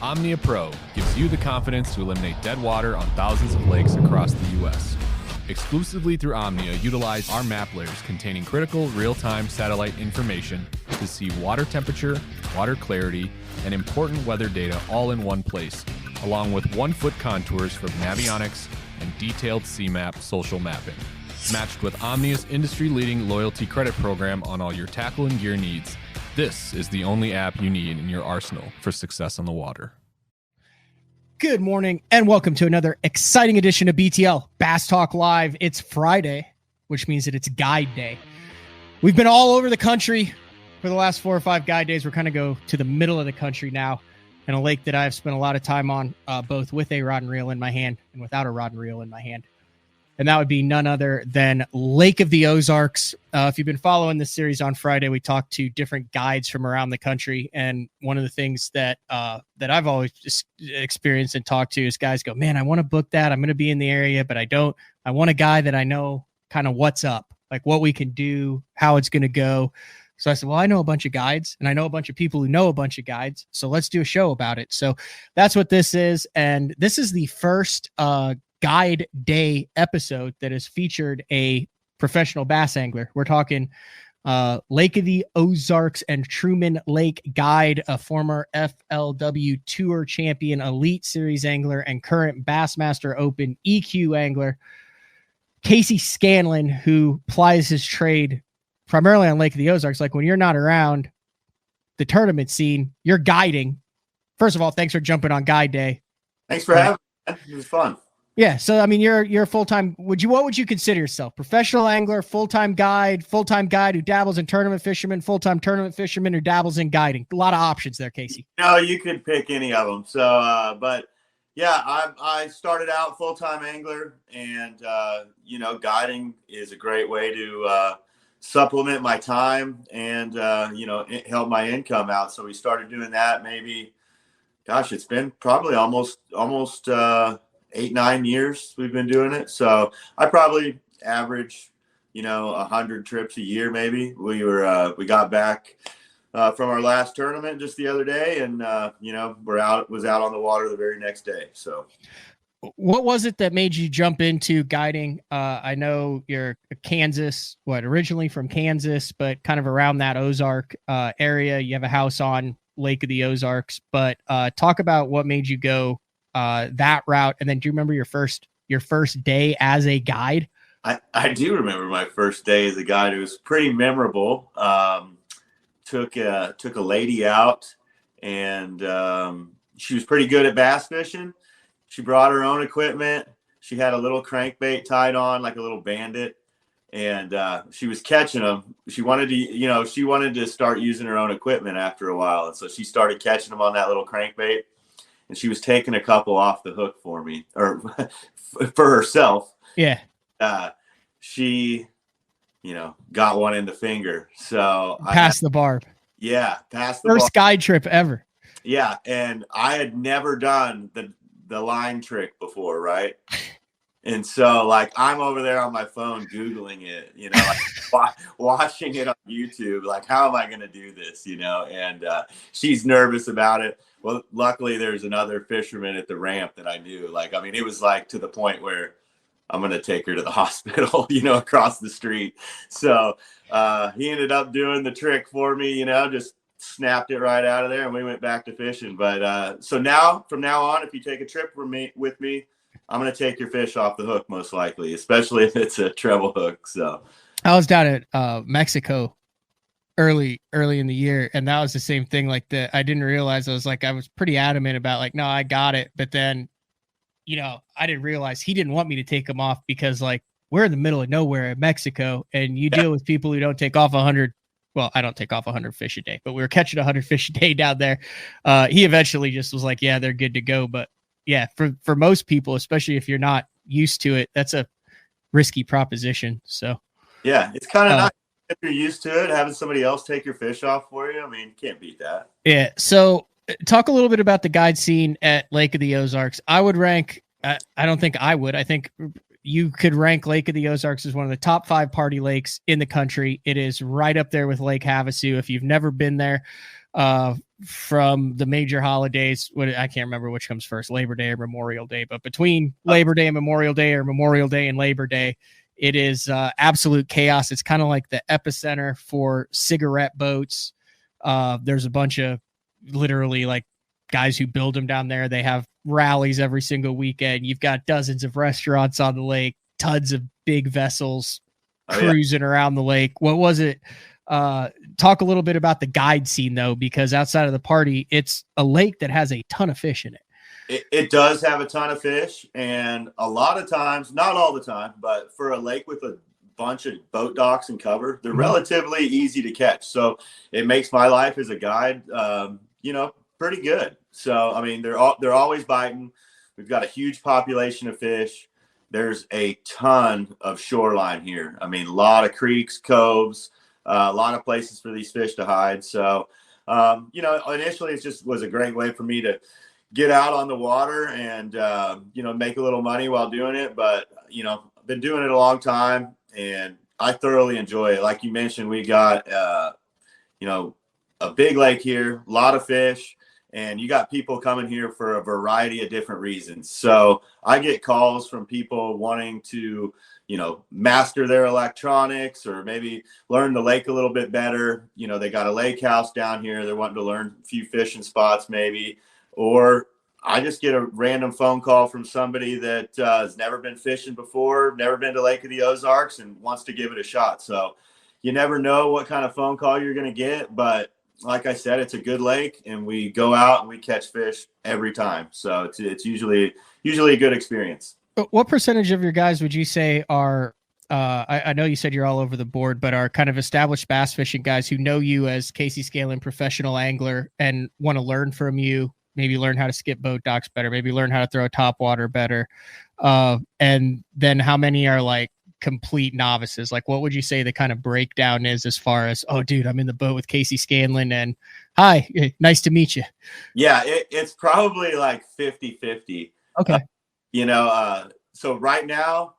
Omnia Pro gives you the confidence to eliminate dead water on thousands of lakes across the U.S. Exclusively through Omnia, utilize our map layers containing critical real-time satellite information to see water temperature, water clarity, and important weather data all in one place, along with 1-foot contours for navionics and detailed CMAP social mapping. Matched with Omnia's industry-leading loyalty credit program on all your tackle and gear needs, this is the only app you need in your arsenal for success on the water. Good morning and welcome to another exciting edition of BTL Bass Talk Live. It's Friday, which means that it's guide day. We've been all over the country for the last 4 or 5 guide days. We're kind of go to the middle of the country now, and a lake that I've spent a lot of time on, both with a rod and reel in my hand and without a rod and reel in my hand. And that would be none other than Lake of the Ozarks. If you've been following this series on Friday, we talked to different guides from around the country. And one of the things that I've always just experienced and talked to is guys go, man, I want to book that. I'm going to be in the area, but I don't. I want a guy that I know kind of what's up, like what we can do, how it's going to go. So I said, well, I know a bunch of guides and I know a bunch of people who know a bunch of guides. So let's do a show about it. So that's what this is. And this is the first guide day episode that has featured a professional bass angler. We're talking Lake of the Ozarks and Truman Lake guide, a former FLW Tour champion, Elite Series angler, and current Bassmaster Open EQ angler, Casey Scanlon, who plies his trade primarily on Lake of the Ozarks. Like when you're not around the tournament scene, you're guiding. First of all, thanks for jumping on guide day. Thanks for having me. It was fun. Yeah. So, I mean, you're a full-time, what would you consider yourself? Professional angler, full-time guide who dabbles in tournament fisherman, full-time tournament fisherman who dabbles in guiding. A lot of options there, Casey. No, you could pick any of them. So, but yeah, I started out full-time angler, and, guiding is a great way to supplement my time and, help my income out. So we started doing that maybe, it's been probably almost 8-9 years we've been doing it. So I probably average, 100 trips a year. Maybe we got back from our last tournament just the other day, and was out on the water the very next day. So what was it that made you jump into guiding? I know you're Kansas, originally from Kansas, but kind of around that Ozark area. You have a house on Lake of the Ozarks, but talk about what made you go that route. And then do you remember your first day as a guide? I do remember my first day as a guide. It was pretty memorable. Took a lady out, and she was pretty good at bass fishing. She brought her own equipment. She had a little crankbait tied on, like a little bandit, and she was catching them. She wanted to start using her own equipment after a while, and so she started catching them on that little crankbait. And she was taking a couple off the hook for me, or for herself. Yeah. She, got one in the finger. So passed the barb. Yeah. Passed the first guide trip ever. Yeah. And I had never done the line trick before. Right. And so I'm over there on my phone, Googling it, watching it on YouTube, how am I going to do this? And she's nervous about it. Well, luckily there's another fisherman at the ramp that I knew. It was to the point where I'm going to take her to the hospital, across the street. So he ended up doing the trick for me, just snapped it right out of there, and we went back to fishing. But so now, from now on, if you take a trip with me, I'm going to take your fish off the hook, most likely, especially if it's a treble hook. So I was down at Mexico early in the year, and that was the same thing. I didn't realize, I was pretty adamant about no, I got it. But then, I didn't realize he didn't want me to take him off because we're in the middle of nowhere in Mexico, and you deal with people who don't take off 100. Well, I don't take off 100 fish a day, but we were catching 100 fish a day down there. He eventually just was like, yeah, they're good to go. But yeah, for most people, especially if you're not used to it, that's a risky proposition. So yeah, it's kind of nice if you're used to it, having somebody else take your fish off for you. I mean, can't beat that. Yeah. So talk a little bit about the guide scene at Lake of the Ozarks. I would rank, I don't think I would. I think you could rank Lake of the Ozarks as one of the top 5 party lakes in the country. It is right up there with Lake Havasu. If you've never been there, from the major holidays. I can't remember which comes first, Labor Day or Memorial Day, but between Labor Day and Memorial Day, or Memorial Day and Labor Day, it is absolute chaos. It's kind of like the epicenter for cigarette boats. There's a bunch of literally like guys who build them down there. They have rallies every single weekend. You've got dozens of restaurants on the lake, tons of big vessels cruising around the lake. What was it? Talk a little bit about the guide scene though, because outside of the party, it's a lake that has a ton of fish in it. It does have a ton of fish, and a lot of times, not all the time, but for a lake with a bunch of boat docks and cover, they're relatively easy to catch. So it makes my life as a guide, pretty good. So, I mean, they're always biting. We've got a huge population of fish. There's a ton of shoreline here. I mean, a lot of creeks, coves, a lot of places for these fish to hide. So, initially it just was a great way for me to get out on the water and, make a little money while doing it. But, I've been doing it a long time and I thoroughly enjoy it. Like you mentioned, we got, a big lake here, a lot of fish, and you got people coming here for a variety of different reasons. So I get calls from people wanting to, master their electronics or maybe learn the lake a little bit better. They got a lake house down here. They're wanting to learn a few fishing spots maybe. Or I just get a random phone call from somebody that has never been fishing before, never been to Lake of the Ozarks, and wants to give it a shot. So you never know what kind of phone call you're going to get. But like I said, it's a good lake, and we go out and we catch fish every time. So it's usually a good experience. What percentage of your guys would you say are, I know you said you're all over the board, but are kind of established bass fishing guys who know you as Casey Scanlon, professional angler, and want to learn from you? Maybe learn how to skip boat docks better, maybe learn how to throw top water better. And then how many are like complete novices? Like, what would you say the kind of breakdown is as far as, oh dude, I'm in the boat with Casey Scanlon and hi, nice to meet you. Yeah. It's probably like 50-50. Okay. So right now,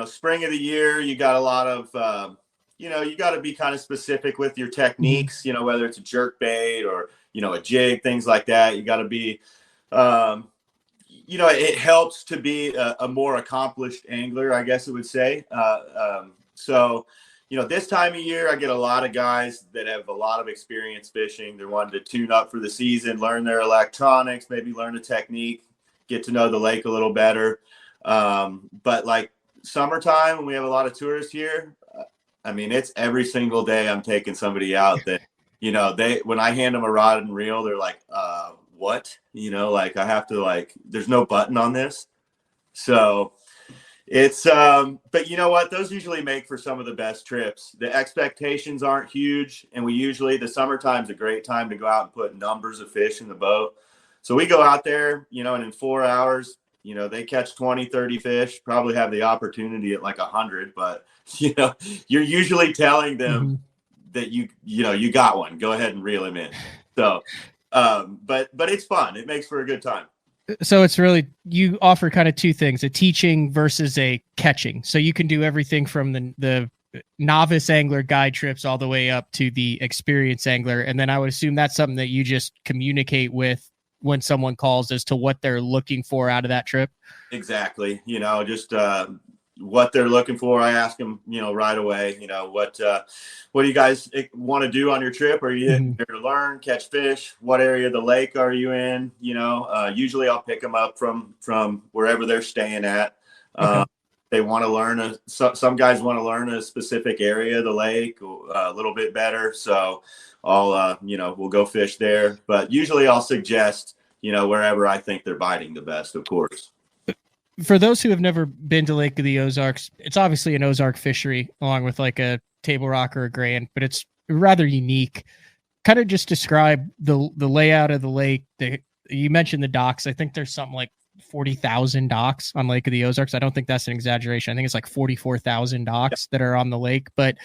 spring of the year, you got a lot of, you got to be kind of specific with your techniques, whether it's a jerk bait or, a jig, things like that. You got to be, it helps to be a more accomplished angler, I guess it would say. So, this time of year, I get a lot of guys that have a lot of experience fishing. They're wanting to tune up for the season, learn their electronics, maybe learn a technique, get to know the lake a little better. But like summertime, when we have a lot of tourists here, I mean, it's every single day I'm taking somebody out that, when I hand them a rod and reel, they're like, what? I have to there's no button on this. So it's, but you know what? Those usually make for some of the best trips. The expectations aren't huge. And the summertime's a great time to go out and put numbers of fish in the boat. So we go out there, and in 4 hours, they catch 20, 30 fish, probably have the opportunity at like 100, but you're usually telling them that you got one, go ahead and reel him in. So, but it's fun. It makes for a good time. So it's really, you offer kind of two things, a teaching versus a catching. So you can do everything from the novice angler guide trips all the way up to the experienced angler. And then I would assume that's something that you just communicate with when someone calls as to what they're looking for out of that trip. Exactly. Just what they're looking for. I ask them, right away, what do you guys want to do on your trip? Are you here to learn, catch fish? What area of the lake are you in? Usually I'll pick them up from wherever they're staying at. They want to learn some guys want to learn a specific area of the lake a little bit better. So I'll, we'll go fish there, but usually I'll suggest, wherever I think they're biting the best, of course. For those who have never been to Lake of the Ozarks, it's obviously an Ozark fishery along with like a table rock or a grand, but it's rather unique. Kind of just describe the layout of the lake. You mentioned the docks. I think there's something like 40,000 docks on Lake of the Ozarks. I don't think that's an exaggeration. I think it's like 44,000 docks that are on the lake, but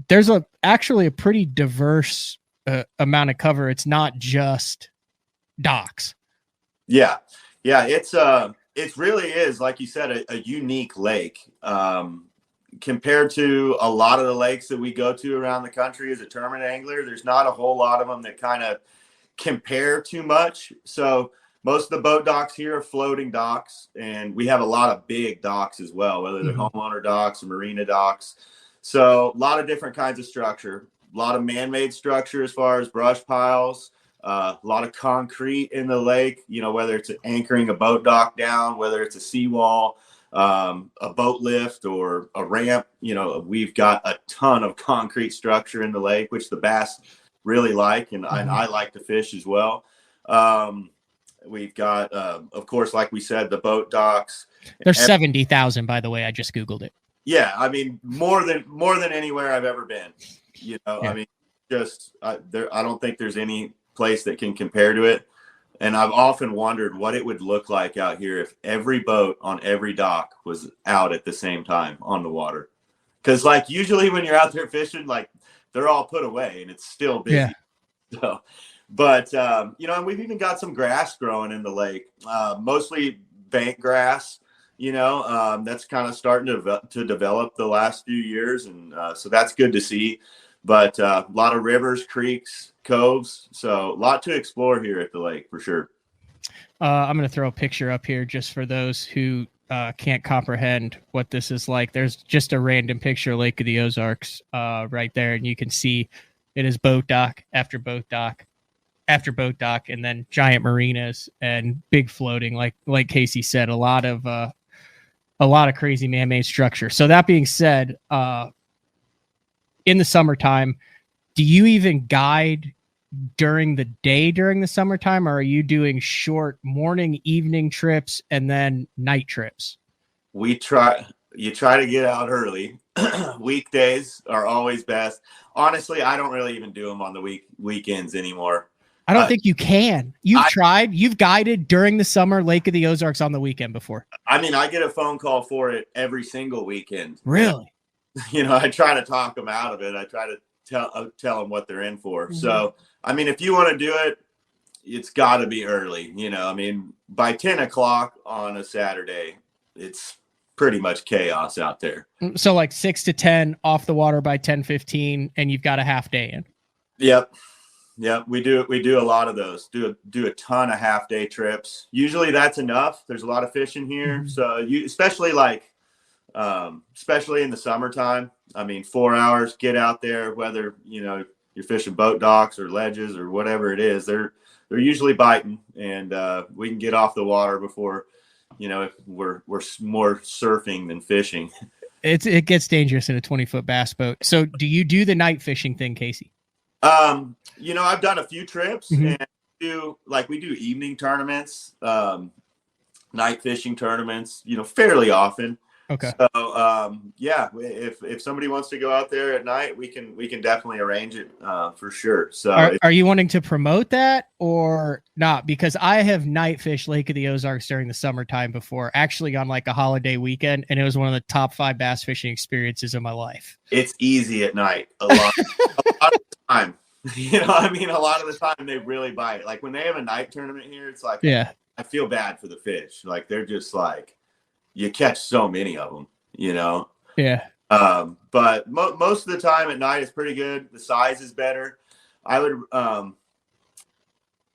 there's actually a pretty diverse amount of cover. It's not just docks. Yeah. It really is, like you said, a unique lake. compared to a lot of the lakes that we go to around the country as a tournament angler, there's not a whole lot of them that kind of compare too much. So most of the boat docks here are floating docks, and we have a lot of big docks as well, whether they're homeowner docks or marina docks. So a lot of different kinds of structure, a lot of man-made structure as far as brush piles, a lot of concrete in the lake, whether it's anchoring a boat dock down, whether it's a seawall, a boat lift or a ramp. We've got a ton of concrete structure in the lake, which the bass really like, and I like to fish as well. We've got, of course, like we said, the boat docks. There's 70,000, by the way. I just Googled it. Yeah, I mean, more than anywhere I've ever been. Yeah. I mean, I don't think there's any place that can compare to it. And I've often wondered what it would look like out here if every boat on every dock was out at the same time on the water. Because, usually when you're out there fishing, they're all put away and it's still busy. Yeah. So, but, and we've even got some grass growing in the lake, mostly bank grass, that's kind of starting to develop the last few years. And so that's good to see. But a lot of rivers, creeks, coves. So a lot to explore here at the lake for sure. I'm going to throw a picture up here just for those who can't comprehend what this is like. There's just a random picture of Lake of the Ozarks right there. And you can see it is boat dock after boat dock after boat dock, and then giant marinas and big floating, like Casey said, a lot of crazy man-made structure. So that being said, in the summertime, do you even guide during the day during the summertime, or are you doing short morning, evening trips and then night trips? You try to get out early. Weekdays are always best. Honestly, I don't really even do them on the weekends anymore. I don't think you can. You've guided during the summer Lake of the Ozarks on the weekend before. I mean, I get a phone call for it every single weekend. Really? I try to talk them out of it. I try to tell them what they're in for. Mm-hmm. So, I mean, if you want to do it, it's got to be early. I mean, by 10 o'clock on a Saturday, it's pretty much chaos out there. So 6 to 10 off the water by 10:15, and you've got a half day in. Yep. We do a lot of those. Do a ton of half day trips. Usually that's enough. There's a lot of fishing here. Mm-hmm. So you, especially in the summertime, I mean, 4 hours, get out there, whether, you're fishing boat docks or ledges or whatever it is, they're usually biting, and we can get off the water before, we're more surfing than fishing. It gets dangerous in a 20-foot bass boat. So do you do the night fishing thing, Casey? I've done a few trips, mm-hmm. and we do evening tournaments, night fishing tournaments, fairly often. Okay. So, if somebody wants to go out there at night, we can definitely arrange it for sure. So are you wanting to promote that or not? Because I have night fished Lake of the Ozarks during the summertime before, actually on a holiday weekend. And it was one of the top 5 bass fishing experiences of my life. It's easy at night. A lot of the time, a lot of the time they really bite. When they have a night tournament here, it's I feel bad for the fish. They're just you catch so many of them, Yeah. But most of the time at night it's pretty good. The size is better. I would,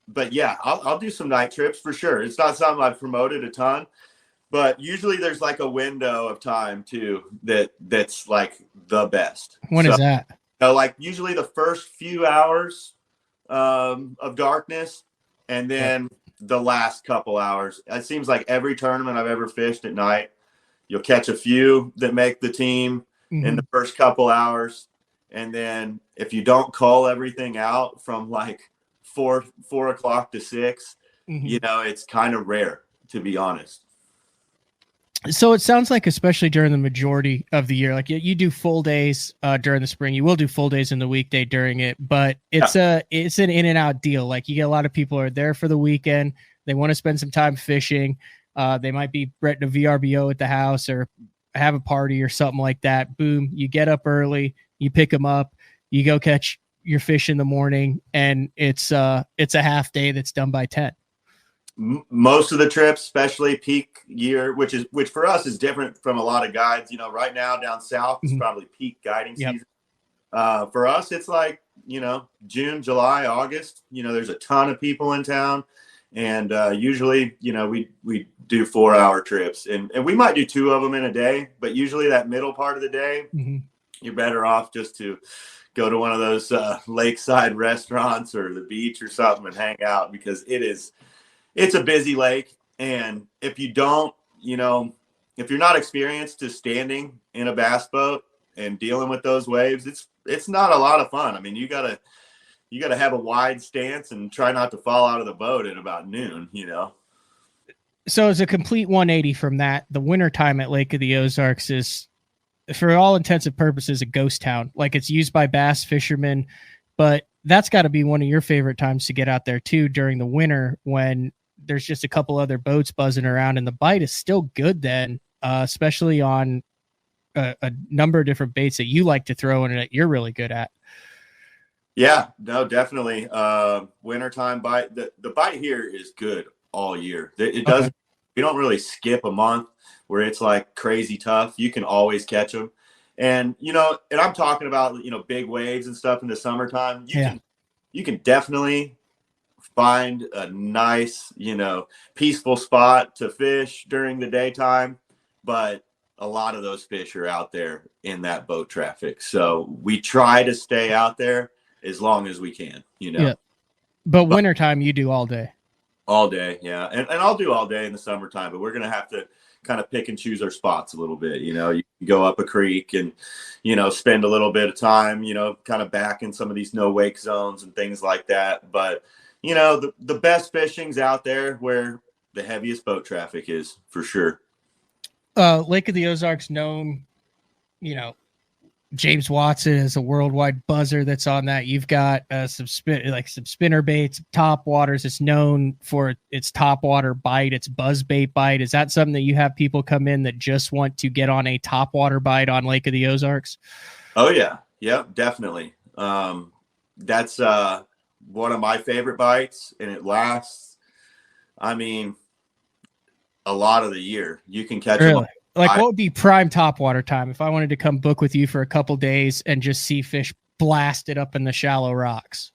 but yeah, I'll do some night trips for sure. It's not something I've promoted a ton, but usually there's a window of time too that's the best. When is that? Usually the first few hours of darkness, and then the last couple hours. It seems like every tournament I've ever fished at night, you'll catch a few that make the team mm-hmm. in the first couple hours. And then if you don't call everything out from 4 o'clock to 6, mm-hmm. It's kind of rare, to be honest. So it sounds like, especially during the majority of the year, you do full days during the spring. You will do full days in the weekday during it, but it's an in and out deal. You get a lot of people are there for the weekend. They want to spend some time fishing. They might be renting a VRBO at the house or have a party or something like that. Boom, you get up early, you pick them up, you go catch your fish in the morning, and it's a half day that's done by 10. most of the trips, especially peak year, which for us is different from a lot of guides. You know, right now down south is probably peak guiding season. For us, it's like, you know, June, July, August. You know, there's a ton of people in town, and usually, you know, we do 4-hour trips, and we might do 2 of them in a day, but usually that middle part of the day, you're better off just to go to one of those lakeside restaurants or the beach or something and hang out, because it's a busy lake. And if you don't, you know, if you're not experienced to standing in a bass boat and dealing with those waves, it's not a lot of fun. I mean, you gotta have a wide stance and try not to fall out of the boat at about noon, you know? So as a complete 180 from that, the wintertime at Lake of the Ozarks is, for all intents and purposes, a ghost town. Like, it's used by bass fishermen, but that's got to be one of your favorite times to get out there too, during the winter, when there's just a couple other boats buzzing around, and the bite is still good then, especially on a number of different baits that you like to throw and that you're really good at. Yeah, no, definitely. Wintertime bite. The bite here is good all year. It doesn't, we don't really skip a month where it's like crazy tough. You can always catch them. And, you know, and I'm talking about, you know, big waves and stuff in the summertime. You can definitely find a nice, you know, peaceful spot to fish during the daytime, but a lot of those fish are out there in that boat traffic. So we try to stay out there as long as we can, you know. Yeah. But wintertime, you do all day. All day, yeah. And I'll do all day in the summertime, but we're going to have to kind of pick and choose our spots a little bit. You know, you can go up a creek and, you know, spend a little bit of time, you know, kind of back in some of these no wake zones and things like that. But, you know, the best fishing's out there where the heaviest boat traffic is, for sure. Lake of the Ozarks known, you know, James Watson is a worldwide buzzer that's on that. You've got some spinner baits, top waters. It's known for its top water bite, its buzz bait bite. Is that something that you have people come in that just want to get on a top water bite on Lake of the Ozarks? Oh yeah. Yep, definitely. That's one of my favorite bites, and it lasts, I mean, a lot of the year. You can catch them. Like, what would be prime topwater time if I wanted to come book with you for a couple days and just see fish blasted up in the shallow rocks?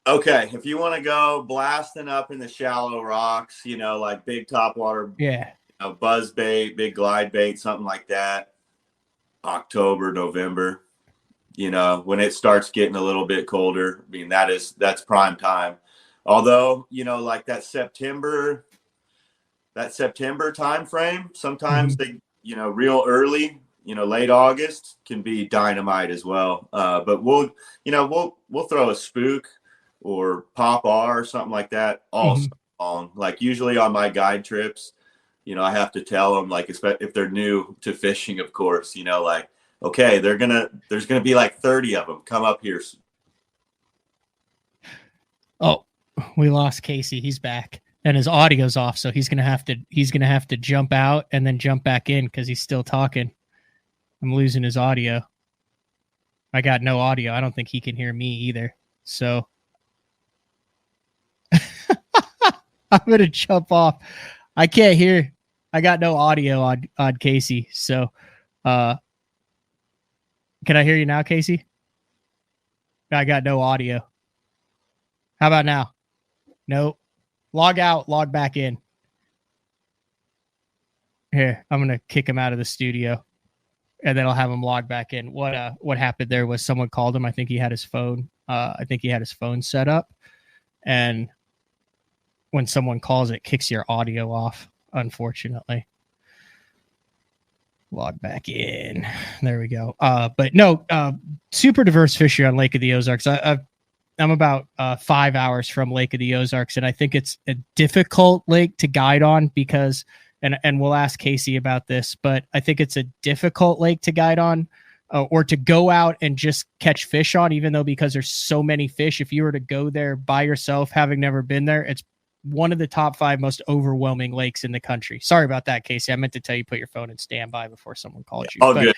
Okay, if you want to go blasting up in the shallow rocks, you know, like big topwater, you know, buzz bait, big glide bait, something like that, October, November, you know, when it starts getting a little bit colder, I mean, that's prime time. Although, you know, like that September time frame, sometimes they, you know, real early, you know, late August can be dynamite as well. But we'll throw a spook or pop R or something like that all summer long. Like, usually on my guide trips, you know, I have to tell them, like, if they're new to fishing, of course, you know, like, okay, there's gonna be like 30 of them. Come up here. Oh, we lost Casey. He's back. And his audio's off, so he's gonna have to jump out and then jump back in because he's still talking. I'm losing his audio. I got no audio. I don't think he can hear me either. So I'm gonna jump off. I can't hear. I got no audio on Casey. So can I hear you now, Casey? I got no audio. How about now? Nope. Log out, log back in. Here, I'm going to kick him out of the studio, and then I'll have him log back in. What happened there was someone called him. I think he had his phone. Set up, and when someone calls, it kicks your audio off, unfortunately. Log back in. There we go. But no, super diverse fishery on Lake of the Ozarks. I'm about 5 hours from Lake of the Ozarks, and I think it's a difficult lake to guide on because, and we'll ask Casey about this, but I think it's a difficult lake to guide on or to go out and just catch fish on, even though because there's so many fish, if you were to go there by yourself, having never been there, it's one of the top 5 most overwhelming lakes in the country. Sorry about that, Casey. I meant to tell you, put your phone in standby before someone calls you. Oh, good.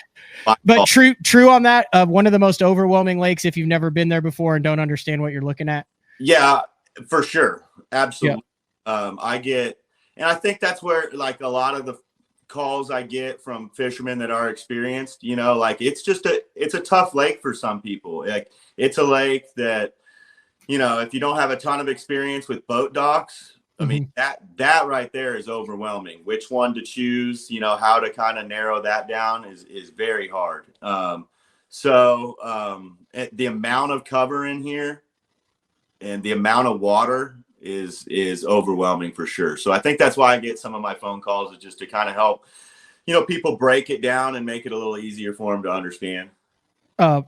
But true on that. One of the most overwhelming lakes if you've never been there before and don't understand what you're looking at. Yeah, for sure. Absolutely. And I think that's where like a lot of the calls I get from fishermen that are experienced, like it's a tough lake for some people. Like it's a lake that, if you don't have a ton of experience with boat docks, I mean, that right there is overwhelming. Which one to choose, how to kind of narrow that down is very hard. The amount of cover in here and the amount of water is overwhelming for sure. So I think that's why I get some of my phone calls, is just to kind of help, people break it down and make it a little easier for them to understand.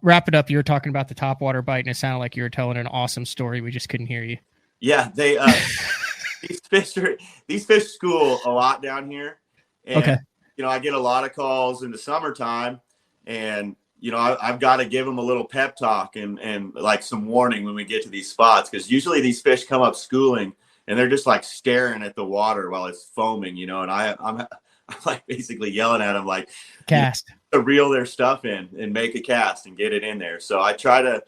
Wrap it up. You were talking about the topwater bite, and it sounded like you were telling an awesome story. We just couldn't hear you. Yeah, they these fish school a lot down here. And, okay. I get a lot of calls in the summertime, and I've got to give them a little pep talk and like some warning when we get to these spots, because usually these fish come up schooling and they're just like staring at the water while it's foaming, and I'm like basically yelling at them like, cast, to reel their stuff in and make a cast and get it in there. So I try to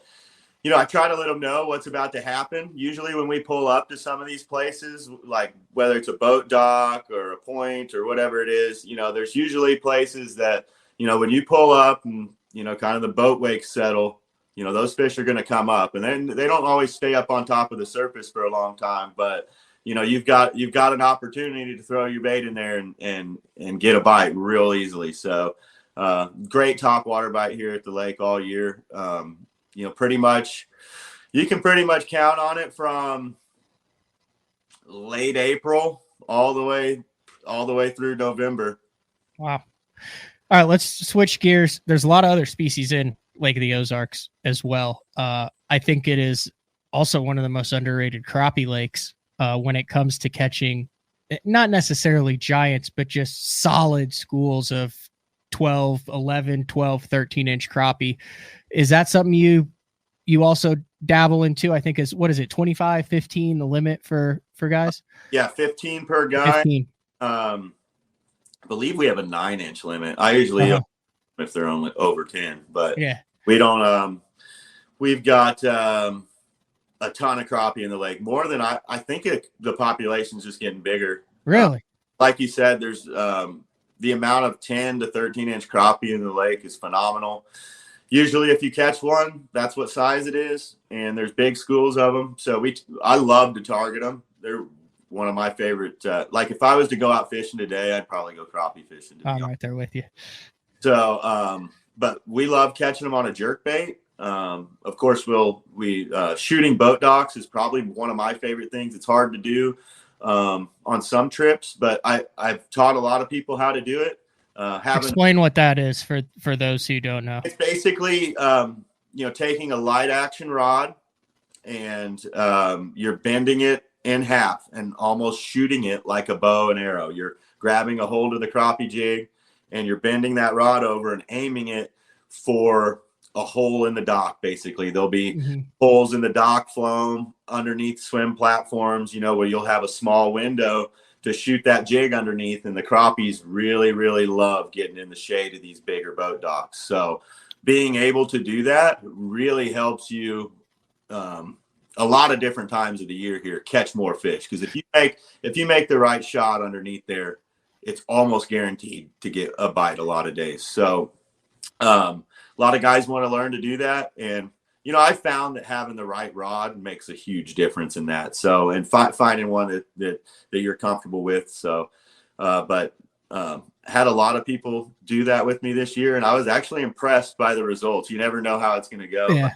let them know what's about to happen. Usually when we pull up to some of these places, like whether it's a boat dock or a point or whatever it is, there's usually places that, when you pull up and, kind of the boat wakes settle, those fish are going to come up, and then they don't always stay up on top of the surface for a long time, but you've got an opportunity to throw your bait in there and get a bite real easily. So great topwater bite here at the lake all year. You can pretty much count on it from late April all the way through November. Wow. All right, let's switch gears. There's a lot of other species in Lake of the Ozarks as well. I think it is also one of the most underrated crappie lakes when it comes to catching, not necessarily giants, but just solid schools of 12, 11, 12, 13-inch crappie. Is that something you also dabble into? I think what is it, 25, 15, the limit for guys? Yeah, 15 per guy. 15. I believe we have a 9-inch limit. I usually if they're only over 10, but yeah, we don't. We've got a ton of crappie in the lake, more than I think the population's just getting bigger. Really? Like you said, there's the amount of 10 to 13-inch crappie in the lake is phenomenal. Usually if you catch one, that's what size it is, and there's big schools of them. So I love to target them. They're one of my favorite. Like if I was to go out fishing today, I'd probably go crappie fishing. I'm right there with you. So, but we love catching them on a jerk bait. Of course, shooting boat docks is probably one of my favorite things. It's hard to do on some trips, but I've taught a lot of people how to do it. Explain what that is for those who don't know. It's basically, taking a light action rod and you're bending it in half and almost shooting it like a bow and arrow. You're grabbing a hold of the crappie jig and you're bending that rod over and aiming it for a hole in the dock. Basically, there'll be holes in the dock floam underneath swim platforms, where you'll have a small window to shoot that jig underneath. And the crappies really, really love getting in the shade of these bigger boat docks. So being able to do that really helps you a lot of different times of the year here catch more fish, because if you make the right shot underneath there, it's almost guaranteed to get a bite a lot of days. So a lot of guys want to learn to do that, and I found that having the right rod makes a huge difference in that. So, and finding one that you're comfortable with. So had a lot of people do that with me this year, and I was actually impressed by the results. You never know how it's going to go. Yeah.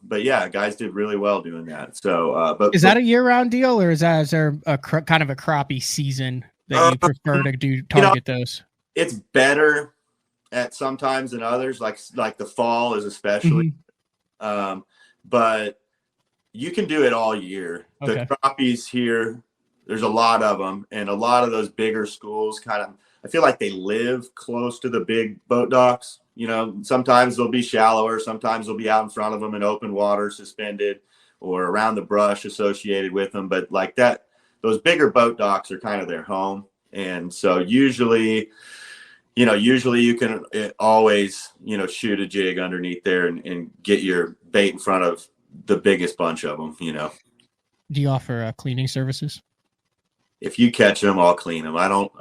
But yeah, guys did really well doing that. So, but is that a year-round deal, or is there a kind of a crappie season that you prefer to target those? It's better at some times than others. Like the fall is especially, but you can do it all year. Okay. The crappies here, there's a lot of them, and a lot of those bigger schools I feel like they live close to the big boat docks. Sometimes they'll be shallower, sometimes they'll be out in front of them in open water, suspended, or around the brush associated with them. But like that, those bigger boat docks are kind of their home. And so usually you can always, shoot a jig underneath there and get your bait in front of the biggest bunch of them, Do you offer cleaning services? if you catch them, I'll clean them. I don't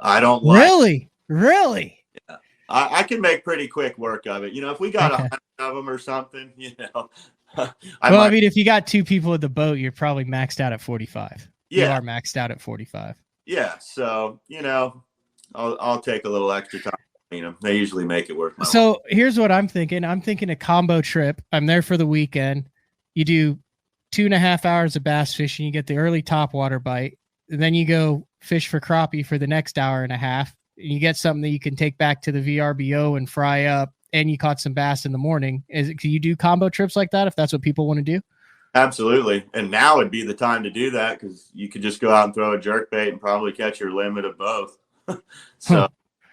like. Really. Yeah. I can make pretty quick work of it. If we got 100 of them or something, I mean, if you got 2 people at the boat, you're probably maxed out at 45. Yeah. You are maxed out at 45. Yeah. So, I'll take a little extra time. They usually make it work. So here's what I'm thinking. I'm thinking a combo trip. I'm there for the weekend. You do 2.5 hours of bass fishing. You get the early topwater bite. And then you go fish for crappie for the next hour and a half. You get something that you can take back to the VRBO and fry up. And you caught some bass in the morning. Can you do combo trips like that if that's what people want to do? Absolutely. And now would be the time to do that because you could just go out and throw a jerk bait and probably catch your limit of both. So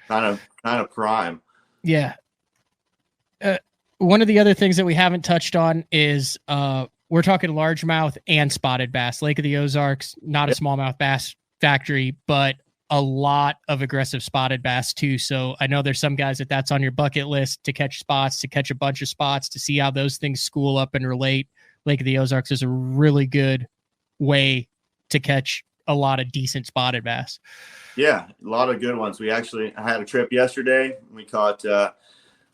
kind of prime. Yeah. One of the other things that we haven't touched on is we're talking largemouth and spotted bass. Lake of the Ozarks, not a smallmouth bass factory, but a lot of aggressive spotted bass too. So I know there's some guys that's on your bucket list to catch spots, to catch a bunch of spots, to see how those things school up and relate. Lake of the Ozarks is a really good way to catch a lot of decent spotted bass. Yeah, a lot of good ones. I had a trip yesterday. We caught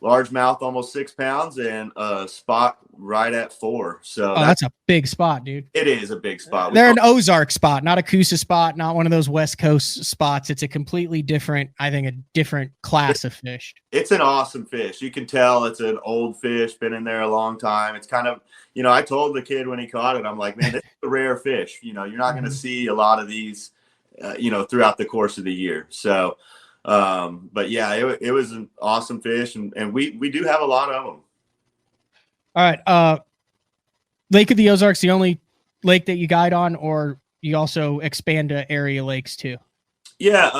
largemouth, almost 6 pounds, and a spot right at 4. So that's a big spot, dude. It is a big spot. They're an Ozark spot, not a Coosa spot, not one of those West Coast spots. It's a completely different, I think, a different class of fish. It's an awesome fish. You can tell it's an old fish, been in there a long time. It's kind of, I told the kid when he caught it, I'm like, man, this is a rare fish. You're not going to see a lot of these, throughout the course of the year. So, but yeah, it was an awesome fish, and we do have a lot of them. All right. Lake of the Ozarks, the only lake that you guide on, or you also expand to area lakes too? Yeah.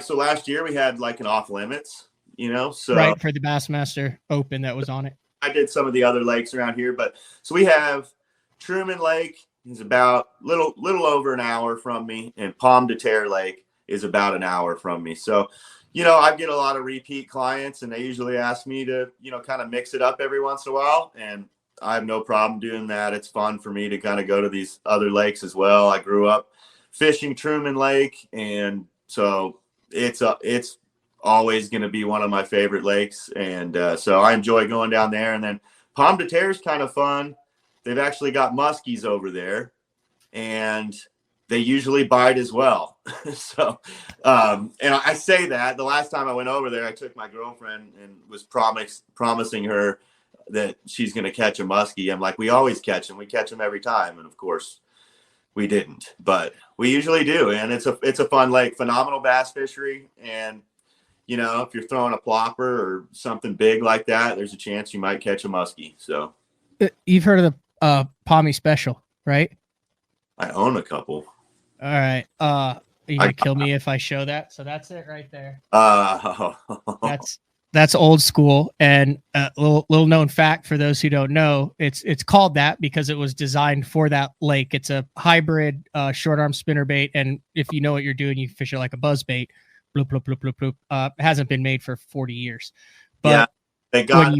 So last year we had like an off limits, so right, for the Bassmaster Open that was on it. I did some of the other lakes around here, but so we have Truman Lake is about little over an hour from me, and Pomme de Terre Lake is about an hour from me. So, I get a lot of repeat clients, and they usually ask me to, kind of mix it up every once in a while. And I have no problem doing that. It's fun for me to kind of go to these other lakes as well. I grew up fishing Truman Lake, and so it's always going to be one of my favorite lakes. And so I enjoy going down there. And then Pomme de Terre is kind of fun. They've actually got muskies over there, and they usually bite as well. So, and I say that the last time I went over there, I took my girlfriend and was promising her that she's going to catch a muskie. I'm like, we always catch them. We catch them every time. And of course we didn't, but we usually do. And it's a fun lake, phenomenal bass fishery. And, if you're throwing a plopper or something big like that, there's a chance you might catch a muskie. So you've heard of the Pommy Special, right? I own a couple. All right. You gonna kill me if I show that? So that's it right there. That's old school. And a little known fact for those who don't know, it's called that because it was designed for that lake. It's a hybrid short arm spinner bait, and if you know what you're doing, you fish it like a buzz bait. Bloop bloop bloop bloop bloop. Hasn't been made for 40 years. But yeah, they got.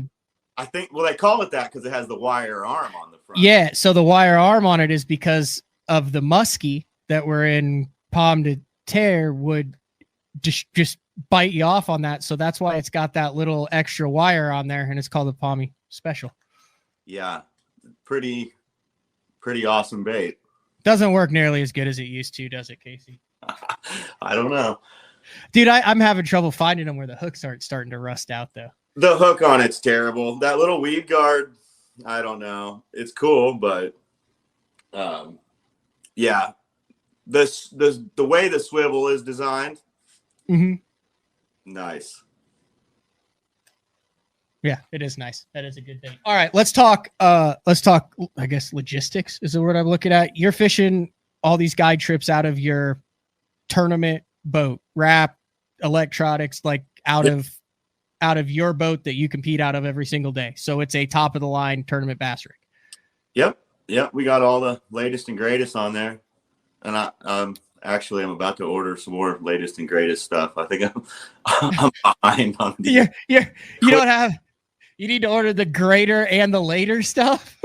I think they call it that because it has the wire arm on the front. Yeah, so the wire arm on it is because of the muskie that were in Pomme de Terre would just bite you off on that. So that's why it's got that little extra wire on there, and it's called the Pommy Special. Yeah, pretty awesome bait. Doesn't work nearly as good as it used to, does it, Casey? I don't know. Dude, I'm having trouble finding them where the hooks aren't starting to rust out, though. The hook on it's terrible. That little weed guard, I don't know. It's cool, but yeah. The way the swivel is designed, nice. Yeah, it is nice. That is a good thing. All right, let's talk. I guess logistics is the word I'm looking at. You're fishing all these guide trips out of your tournament boat, wrap, electronics, like out of your boat that you compete out of every single day. So it's a top of the line tournament bass rig. Yep. We got all the latest and greatest on there. And I'm about to order some more latest and greatest stuff. I think I'm behind on the. You need to order the greater and the later stuff.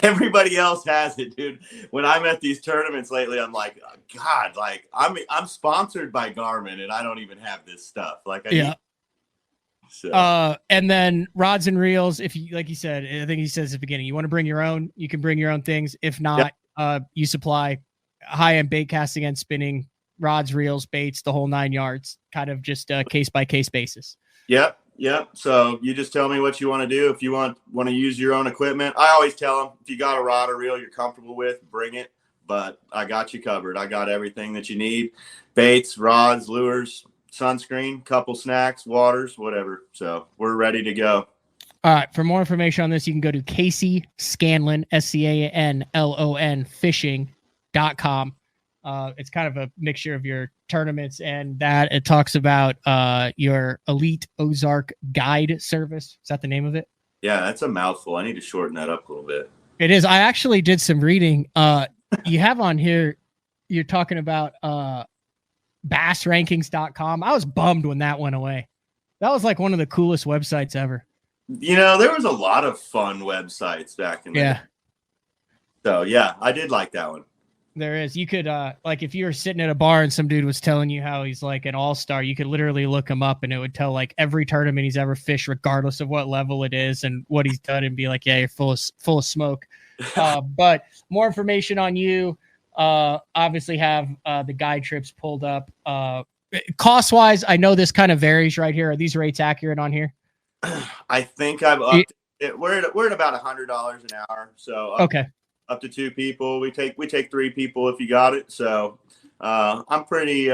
Everybody else has it, dude. When I'm at these tournaments lately, I'm like, oh, God, like I'm sponsored by Garmin and I don't even have this stuff. Like I need. So. And then rods and reels, if you, like you said, I think he says at the beginning, you want to bring your own, you can bring your own things. If not, you supply high-end bait casting and spinning rods, reels, baits, the whole 9 yards, kind of just a case-by-case basis. Yep. So you just tell me what you want to do. If you want to use your own equipment, I always tell them, if you got a rod or reel you're comfortable with, bring it. But I got you covered. I got everything that you need: baits, rods, lures, sunscreen, couple snacks, waters, whatever. So we're ready to go. All right. For more information on this, you can go to Casey Scanlon, Scanlon fishing.com. It's kind of a mixture of your tournaments and that it talks about your Elite Ozark Guide service. Is that the name of it? Yeah, that's a mouthful. I need to shorten that up a little bit. It is. I actually did some reading. You have on here, you're talking about bassrankings.com. I was bummed when that went away. That was like one of the coolest websites ever. There was a lot of fun websites back in the day. So yeah, I did like that one. There is. You could like if you were sitting at a bar and some dude was telling you how he's like an all-star, you could literally look him up and it would tell like every tournament he's ever fished, regardless of what level it is and what he's done, and be like, yeah, you're full of smoke. But more information on you. Obviously have the guide trips pulled up. Cost wise, I know this kind of varies right here. Are these rates accurate on here? I think I've upped it. We're at about $100 an hour. So up to 2 people. We take 3 people if you got it. So I'm pretty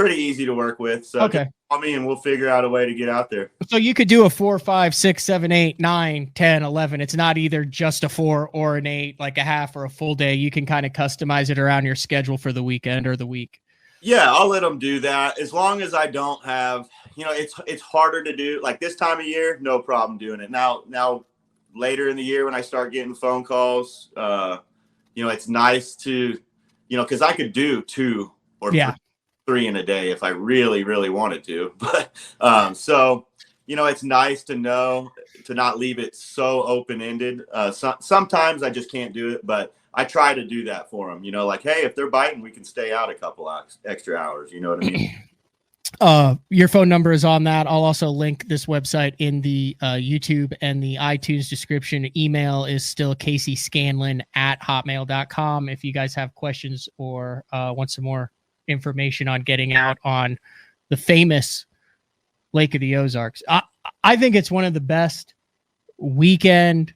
easy to work with. So call me and we'll figure out a way to get out there. So you could do a 4, 5, 6, 7, 8, 9, 10, 11. It's not either just a 4 or an 8, like a half or a full day. You can kind of customize it around your schedule for the weekend or the week. Yeah, I'll let them do that as long as I don't have, it's harder to do like this time of year. No problem doing it now. Later in the year when I start getting phone calls, it's nice to, because I could do 2 or 3 in a day if I really, really wanted to. But so, it's nice to know to not leave it so open-ended. Sometimes I just can't do it, but I try to do that for them. Like, hey, if they're biting, we can stay out a couple extra hours. You know what I mean? Your phone number is on that. I'll also link this website in the YouTube and the iTunes description. Email is still caseyscanlon@hotmail.com. If you guys have questions or want some more information on getting out on the famous Lake of the Ozarks. I think it's one of the best weekend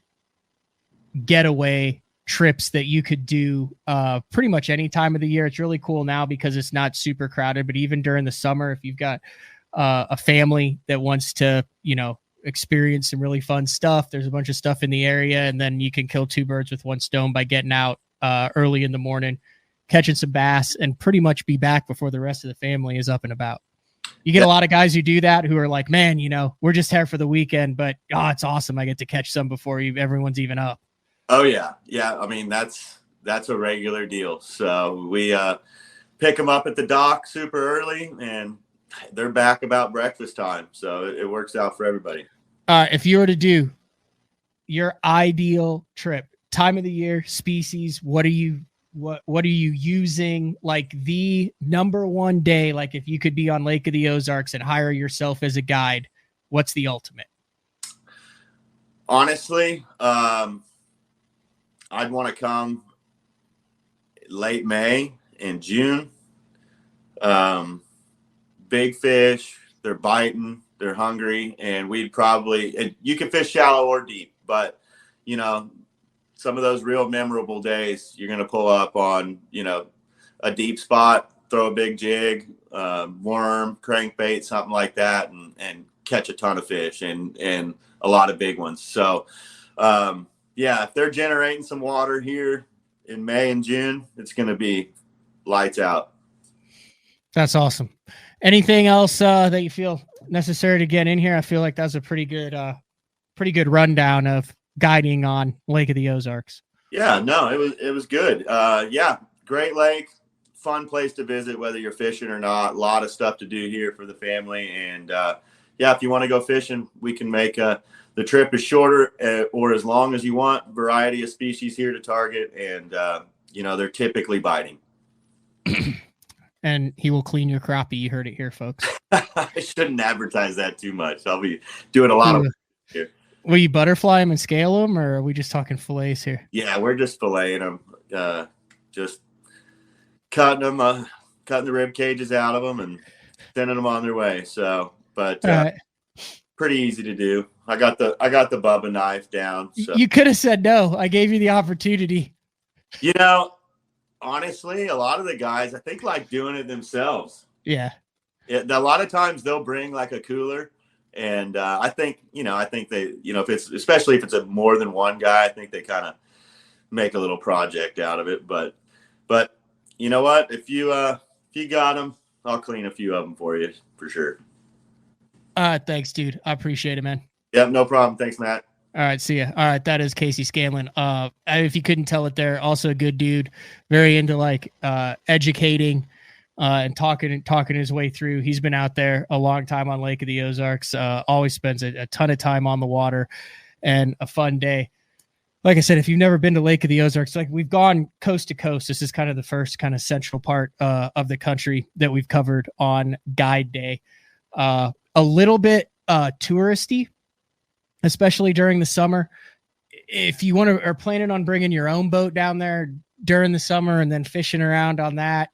getaway trips that you could do pretty much any time of the year. It's really cool now because it's not super crowded, but even during the summer, if you've got a family that wants to, experience some really fun stuff, there's a bunch of stuff in the area, and then you can kill 2 birds with 1 stone by getting out early in the morning, catching some bass, and pretty much be back before the rest of the family is up and about. You get a lot of guys who do that who are like, man, we're just here for the weekend, but it's awesome. I get to catch some before everyone's even up. Oh yeah. Yeah. I mean, that's a regular deal. So we pick them up at the dock super early and they're back about breakfast time. So it works out for everybody. If you were to do your ideal trip, time of the year, species, what are you using? Like the number one day, like if you could be on Lake of the Ozarks and hire yourself as a guide, what's the ultimate? Honestly, I'd want to come late May and June. Big fish, they're biting, they're hungry, and you can fish shallow or deep, but some of those real memorable days, you're going to pull up on, a deep spot, throw a big jig, worm, crankbait, something like that, and catch a ton of fish and a lot of big ones. So, if they're generating some water here in May and June, it's going to be lights out. That's awesome. Anything else that you feel necessary to get in here? I feel like that's a pretty good rundown of guiding on Lake of the Ozarks. Yeah, no, it was good. Great lake, fun place to visit, whether you're fishing or not. A lot of stuff to do here for the family, and yeah, if you want to go fishing, we can make the trip as shorter or as long as you want. Variety of species here to target, and they're typically biting. And he will clean your crappie. You heard it here, folks. I shouldn't advertise that too much. I'll be doing a lot of here. Will you butterfly them and scale them, or are we just talking fillets here? Yeah, we're just filleting them, just cutting them, cutting the rib cages out of them, and sending them on their way. So, but pretty easy to do. I got the Bubba knife down. So. You could have said no. I gave you the opportunity. Honestly, a lot of the guys, I think, like doing it themselves. Yeah. A lot of times they'll bring like a cooler, and I think they, if it's, especially if it's a more than one guy, I think they kind of make a little project out of it. But you know what? If you got them, I'll clean a few of them for you for sure. Thanks, dude. I appreciate it, man. Yep, no problem. Thanks, Matt. All right, see ya. All right, that is Casey Scanlon. If you couldn't tell it there, also a good dude, very into like educating and talking his way through. He's been out there a long time on Lake of the Ozarks. Always spends a ton of time on the water, and a fun day. Like I said, if you've never been to Lake of the Ozarks, like we've gone coast to coast. This is kind of the first kind of central part of the country that we've covered on Guide Day. A little bit touristy, especially during the summer. If you are planning on bringing your own boat down there during the summer and then fishing around on that,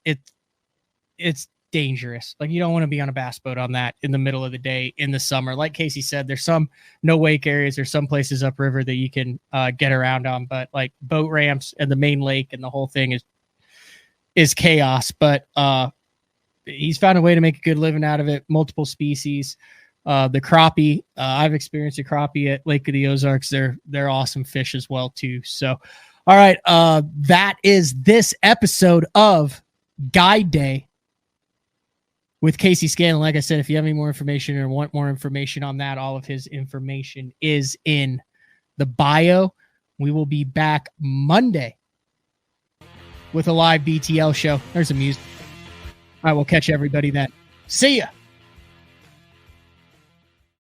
it's dangerous. Like you don't want to be on a bass boat on that in the middle of the day in the summer. Like Casey said, there's some no wake areas. There's some places upriver that you can get around on, but like boat ramps and the main lake and the whole thing is chaos. But he's found a way to make a good living out of it. Multiple species. The crappie, I've experienced a crappie at Lake of the Ozarks. They're awesome fish as well too. So, all right. That is this episode of Guide Day with Casey Scanlon. Like I said, if you have any more information or want more information on that, all of his information is in the bio. We will be back Monday with a live BTL show. There's some music. I will catch everybody then. See ya.